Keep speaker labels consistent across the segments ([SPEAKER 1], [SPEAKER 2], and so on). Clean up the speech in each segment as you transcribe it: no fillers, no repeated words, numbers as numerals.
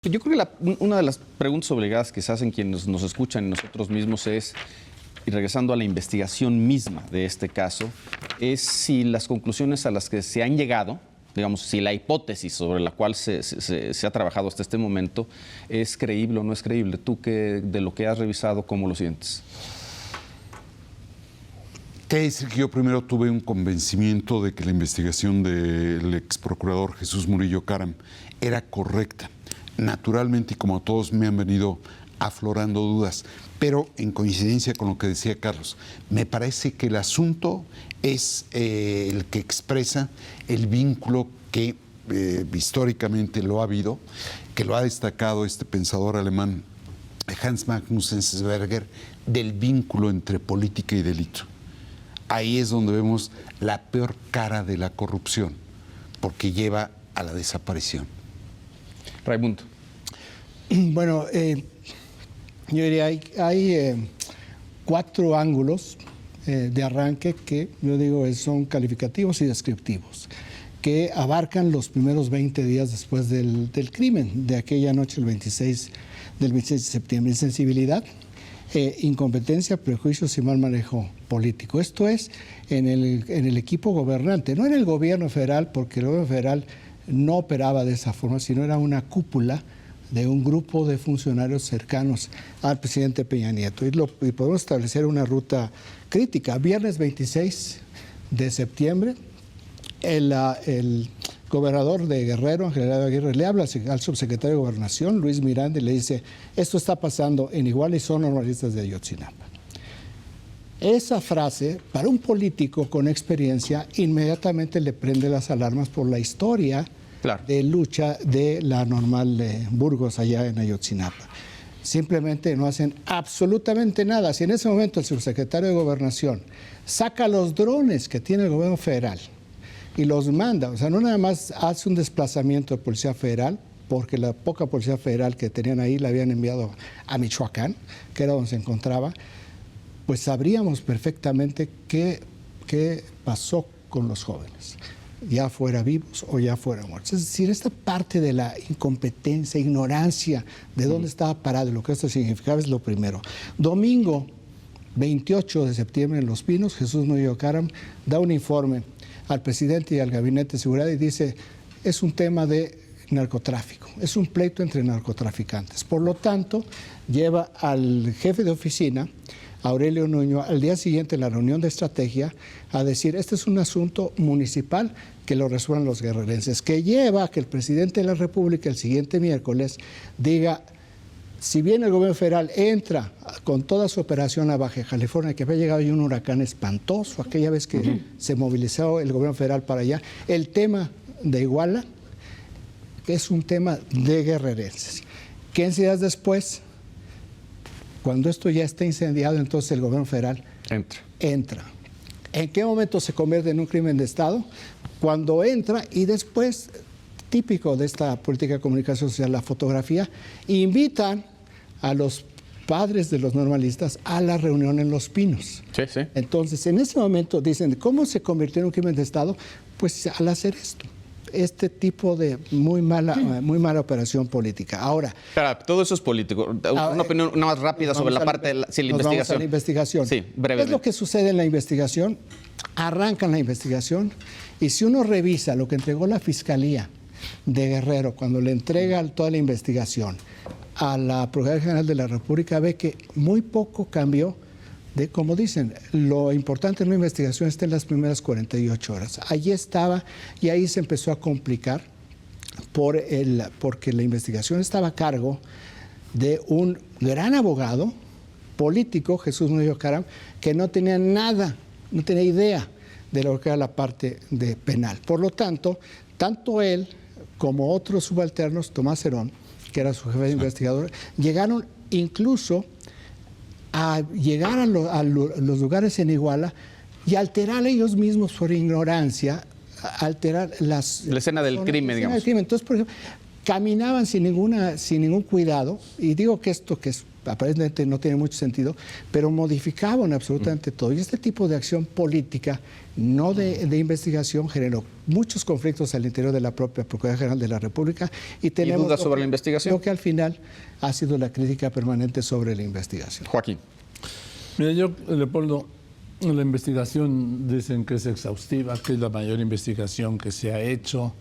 [SPEAKER 1] Yo creo que una de las preguntas obligadas que se hacen quienes nos escuchan y nosotros mismos es, y regresando a la investigación misma de este caso, es si las conclusiones a las que se han llegado, digamos, si la hipótesis sobre la cual se ha trabajado hasta este momento es creíble o no es creíble. Tú, de lo que has revisado, ¿cómo lo sientes?
[SPEAKER 2] Te voy a decir que yo primero tuve un convencimiento de que la investigación del ex procurador Jesús Murillo Caram era correcta. Naturalmente, y como a todos me han venido aflorando dudas, pero en coincidencia con lo que decía Carlos, me parece que el asunto es el que expresa el vínculo que históricamente lo ha habido, que lo ha destacado este pensador alemán Hans Magnus Enzensberger, del vínculo entre política y delito. Ahí es donde vemos la peor cara de la corrupción, porque lleva a la desaparición.
[SPEAKER 1] Raimundo.
[SPEAKER 3] Bueno, yo diría, hay 4 ángulos de arranque que yo digo son calificativos y descriptivos, que abarcan los primeros 20 días después del crimen, de aquella noche del 26 de septiembre. Insensibilidad, incompetencia, prejuicios y mal manejo político. Esto es en el equipo gobernante, no en el gobierno federal, porque el gobierno federal no operaba de esa forma, sino era una cúpula de un grupo de funcionarios cercanos al presidente Peña Nieto. Y podemos establecer una ruta crítica. Viernes 26 de septiembre, el gobernador de Guerrero, Ángel Helado Aguirre, le habla al subsecretario de Gobernación, Luis Miranda, y le dice: esto está pasando en Iguala y son normalistas de Ayotzinapa. Esa frase, para un político con experiencia, inmediatamente le prende las alarmas por la historia de lucha de la Normal de Burgos allá en Ayotzinapa. Simplemente no hacen absolutamente nada. Si en ese momento el subsecretario de Gobernación saca los drones que tiene el gobierno federal y los manda, o sea, no nada más hace un desplazamiento de policía federal, porque la poca policía federal que tenían ahí la habían enviado a Michoacán, que era donde se encontraba, pues sabríamos perfectamente qué pasó con los jóvenes, ya fuera vivos o ya fuera muertos. Es decir, esta parte de la incompetencia, ignorancia de dónde estaba parado y lo que esto significaba es lo primero. Domingo 28 de septiembre en Los Pinos, Jesús Murillo Caram da un informe al presidente y al gabinete de seguridad y dice: es un tema de narcotráfico, es un pleito entre narcotraficantes. Por lo tanto, lleva al jefe de oficina, Aurelio Nuño, al día siguiente en la reunión de estrategia, a decir: este es un asunto municipal, que lo resuelvan los guerrerenses, que lleva a que el presidente de la República el siguiente miércoles diga: si bien el gobierno federal entra con toda su operación a Baja California, que había llegado ahí un huracán espantoso, aquella vez que se movilizó el gobierno federal para allá, el tema de Iguala es un tema de guerrerenses. 15 días después, cuando esto ya está incendiado, entonces el gobierno federal entra. ¿En qué momento se convierte en un crimen de Estado? Cuando entra y después, típico de esta política de comunicación social, la fotografía, invitan a los padres de los normalistas a la reunión en Los Pinos.
[SPEAKER 1] Sí, sí.
[SPEAKER 3] Entonces, en ese momento dicen: ¿cómo se convirtió en un crimen de Estado? Pues al hacer esto. Este tipo de muy mala operación política. Ahora,
[SPEAKER 1] claro, todo eso es político. Una opinión más rápida sobre la parte de la investigación.
[SPEAKER 3] Vamos a la investigación.
[SPEAKER 1] Sí, brevemente.
[SPEAKER 3] ¿Qué es lo que sucede en la investigación? Arrancan la investigación y si uno revisa lo que entregó la Fiscalía de Guerrero cuando le entrega toda la investigación a la Procuraduría General de la República, ve que muy poco cambió. Como dicen, lo importante en una investigación está en las primeras 48 horas. Allí estaba y ahí se empezó a complicar porque la investigación estaba a cargo de un gran abogado político, Jesús Murillo Caram, que no tenía nada, no tenía idea de lo que era la parte de penal. Por lo tanto, tanto él como otros subalternos, Tomás Herón, que era su jefe de investigador, llegaron incluso a llegar a los lugares en Iguala y alterar ellos mismos por ignorancia, alterar la
[SPEAKER 1] escena del crimen, digamos.
[SPEAKER 3] Entonces, por ejemplo, caminaban sin ningún cuidado, y digo que esto que aparentemente no tiene mucho sentido, pero modificaban absolutamente todo. Y este tipo de acción política, no de investigación, generó muchos conflictos al interior de la propia Procuraduría General de la República. Y tenemos
[SPEAKER 1] dudas sobre la investigación?
[SPEAKER 3] Lo que al final ha sido la crítica permanente sobre la investigación.
[SPEAKER 1] Joaquín.
[SPEAKER 4] Mira, yo, Leopoldo, la investigación dicen que es exhaustiva, que es la mayor investigación que se ha hecho,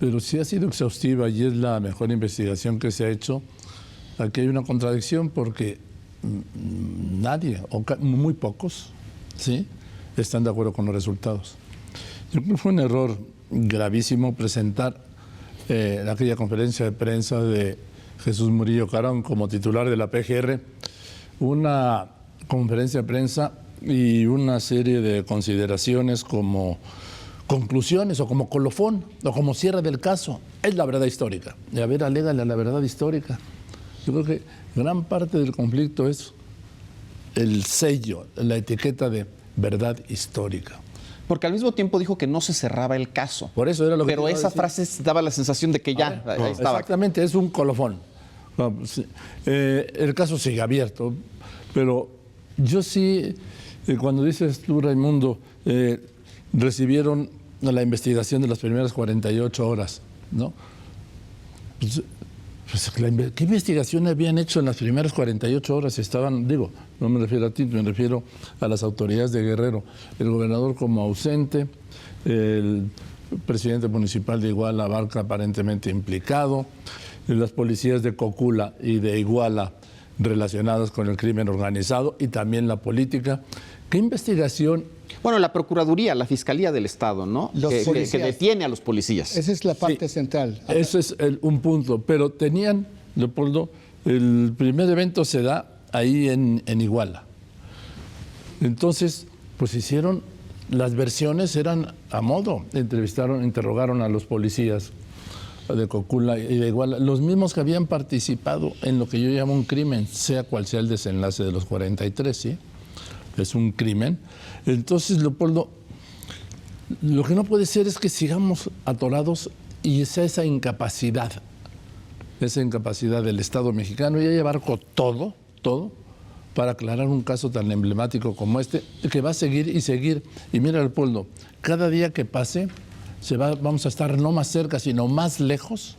[SPEAKER 4] pero si ha sido exhaustiva y es la mejor investigación que se ha hecho, aquí hay una contradicción porque nadie, o muy pocos, ¿sí?, están de acuerdo con los resultados. Yo creo que fue un error gravísimo presentar en aquella conferencia de prensa de Jesús Murillo Caram como titular de la PGR, una conferencia de prensa y una serie de consideraciones como conclusiones o como colofón o como cierre del caso. Es la verdad histórica. Y a ver, alégale a la verdad histórica. Yo creo que gran parte del conflicto es el sello, la etiqueta de verdad histórica.
[SPEAKER 1] Porque al mismo tiempo dijo que no se cerraba el caso.
[SPEAKER 4] Por eso era lo que
[SPEAKER 1] Pero esa frase daba la sensación de que ya ahí estaba.
[SPEAKER 4] Exactamente, es un colofón. El caso sigue abierto, pero yo sí, cuando dices tú, Raimundo, recibieron la investigación de las primeras 48 horas, ¿no? ¿Qué investigación habían hecho en las primeras 48 horas? Estaban, digo, no me refiero a ti, me refiero a las autoridades de Guerrero, el gobernador como ausente, el presidente municipal de Iguala, Barca, aparentemente implicado, las policías de Cocula y de Iguala relacionadas con el crimen organizado y también la política. ¿Qué investigación?
[SPEAKER 1] Bueno, la Procuraduría, la Fiscalía del Estado, ¿no? Que detiene a los policías.
[SPEAKER 3] Esa es la parte central.
[SPEAKER 4] Eso es un punto. Pero tenían, Leopoldo, el primer evento se da ahí en Iguala. Entonces, pues hicieron, las versiones eran a modo. Interrogaron a los policías de Cocula y de Iguala, los mismos que habían participado en lo que yo llamo un crimen, sea cual sea el desenlace de los 43, ¿sí? Es un crimen. Entonces, Leopoldo, lo que no puede ser es que sigamos atorados y esa incapacidad del Estado mexicano, ya llevar todo para aclarar un caso tan emblemático como este, que va a seguir y seguir. Y mira, Leopoldo, cada día que pase, vamos a estar no más cerca, sino más lejos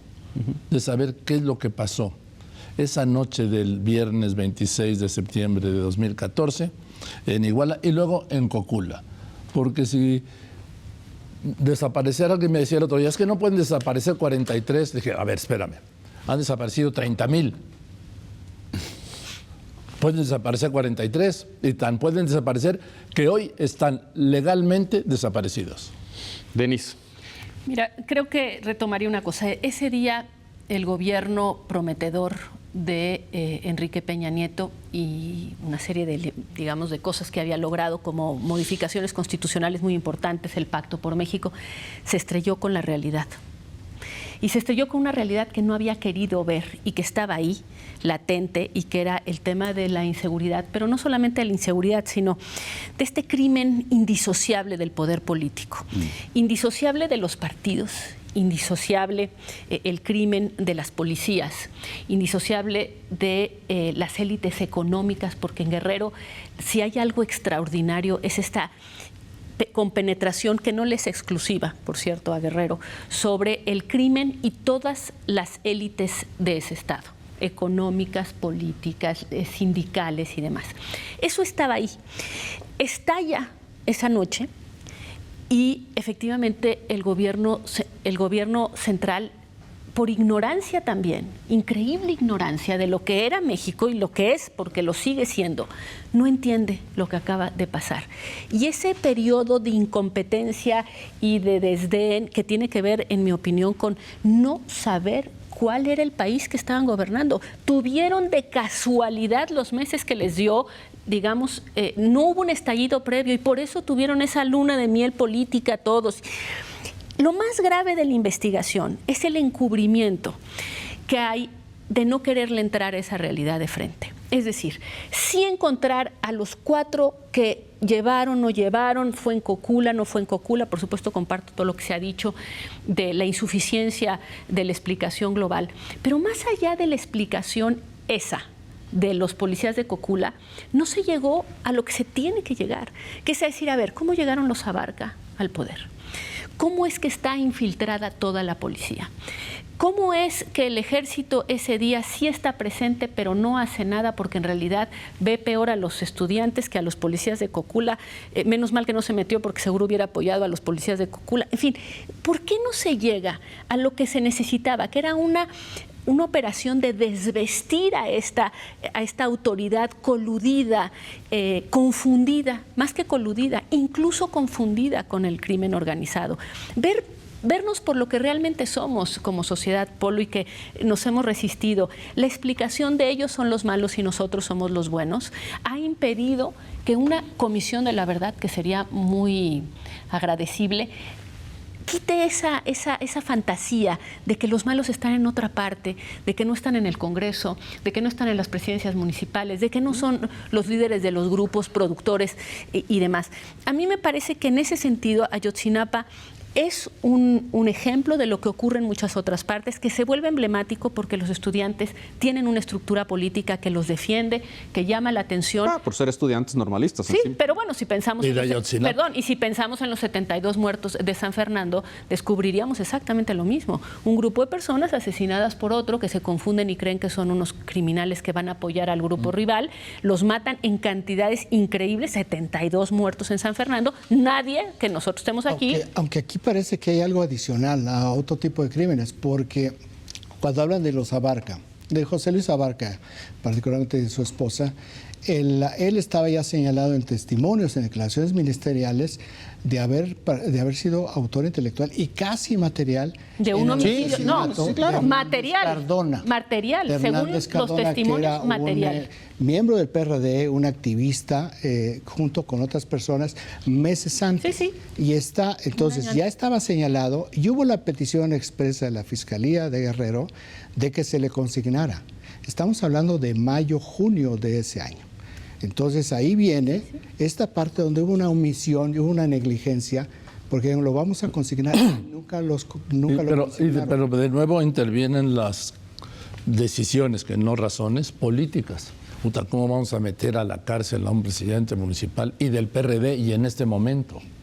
[SPEAKER 4] de saber qué es lo que pasó esa noche del viernes 26 de septiembre de 2014, en Iguala y luego en Cocula. Porque si desaparecer, alguien me decía el otro día, es que no pueden desaparecer 43. Dije, a ver, espérame, han desaparecido 30,000. Pueden desaparecer 43 y tan pueden desaparecer que hoy están legalmente desaparecidos.
[SPEAKER 1] Denise.
[SPEAKER 5] Mira, creo que retomaría una cosa. Ese día el gobierno prometedor de Enrique Peña Nieto y una serie de, digamos, de cosas que había logrado como modificaciones constitucionales muy importantes, el Pacto por México, se estrelló con la realidad. Y se estrelló con una realidad que no había querido ver y que estaba ahí, latente, y que era el tema de la inseguridad, pero no solamente de la inseguridad, sino de este crimen indisociable del poder político, indisociable de los partidos, indisociable el crimen de las policías, indisociable de las élites económicas, porque en Guerrero, si hay algo extraordinario, es esta compenetración que no le es exclusiva, por cierto, a Guerrero, sobre el crimen y todas las élites de ese estado, económicas, políticas, sindicales y demás. Eso estaba ahí. Estalla esa noche y efectivamente el gobierno central, por ignorancia también, increíble ignorancia de lo que era México y lo que es, porque lo sigue siendo, no entiende lo que acaba de pasar. Y ese periodo de incompetencia y de desdén que tiene que ver, en mi opinión, con no saber cuál era el país que estaban gobernando. Tuvieron de casualidad los meses que les dio, digamos, no hubo un estallido previo y por eso tuvieron esa luna de miel política todos. Lo más grave de la investigación es el encubrimiento que hay de no quererle entrar a esa realidad de frente. Es decir, sí encontrar a los 4 que llevaron, no llevaron, fue en Cocula, no fue en Cocula. Por supuesto, comparto todo lo que se ha dicho de la insuficiencia de la explicación global. Pero más allá de la explicación esa de los policías de Cocula, no se llegó a lo que se tiene que llegar, que es decir, a ver, ¿cómo llegaron los Abarca al poder? ¿Cómo es que está infiltrada toda la policía? ¿Cómo es que el ejército ese día sí está presente, pero no hace nada porque en realidad ve peor a los estudiantes que a los policías de Cocula? Menos mal que no se metió porque seguro hubiera apoyado a los policías de Cocula. En fin, ¿por qué no se llega a lo que se necesitaba? Que era una operación de desvestir a esta autoridad coludida, confundida, más que coludida, incluso confundida con el crimen organizado. Vernos por lo que realmente somos como sociedad, Polo, y que nos hemos resistido. La explicación de ellos son los malos y nosotros somos los buenos ha impedido que una comisión de la verdad, que sería muy agradecible, quite esa fantasía de que los malos están en otra parte, de que no están en el Congreso, de que no están en las presidencias municipales, de que no son los líderes de los grupos productores y demás. A mí me parece que en ese sentido Ayotzinapa es un ejemplo de lo que ocurre en muchas otras partes, que se vuelve emblemático porque los estudiantes tienen una estructura política que los defiende, que llama la atención.
[SPEAKER 1] Por ser estudiantes normalistas.
[SPEAKER 5] Sí, pero bueno, si pensamos
[SPEAKER 4] y
[SPEAKER 5] si pensamos en los 72 muertos de San Fernando, descubriríamos exactamente lo mismo. Un grupo de personas asesinadas por otro que se confunden y creen que son unos criminales que van a apoyar al grupo rival, los matan en cantidades increíbles, 72 muertos en San Fernando. Nadie que nosotros estemos aquí...
[SPEAKER 3] Aunque aquí parece que hay algo adicional a otro tipo de crímenes, porque cuando hablan de los Abarca, de José Luis Abarca, particularmente de su esposa, él estaba ya señalado en testimonios, en declaraciones ministeriales, de haber sido autor intelectual y casi material
[SPEAKER 5] de un homicidio.
[SPEAKER 3] Claro.
[SPEAKER 5] Material, según los testimonios, material.
[SPEAKER 3] Miembro del PRD, un activista, junto con otras personas, meses antes.
[SPEAKER 5] Sí.
[SPEAKER 3] Y entonces ya estaba señalado y hubo la petición expresa de la Fiscalía de Guerrero de que se le consignara. Estamos hablando de mayo, junio de ese año. Entonces ahí viene esta parte donde hubo una omisión y hubo una negligencia, porque lo vamos a consignar, nunca lo consignaron.
[SPEAKER 4] Pero de nuevo intervienen las decisiones, que no razones, políticas. ¿Cómo vamos a meter a la cárcel a un presidente municipal y del PRD y en este momento?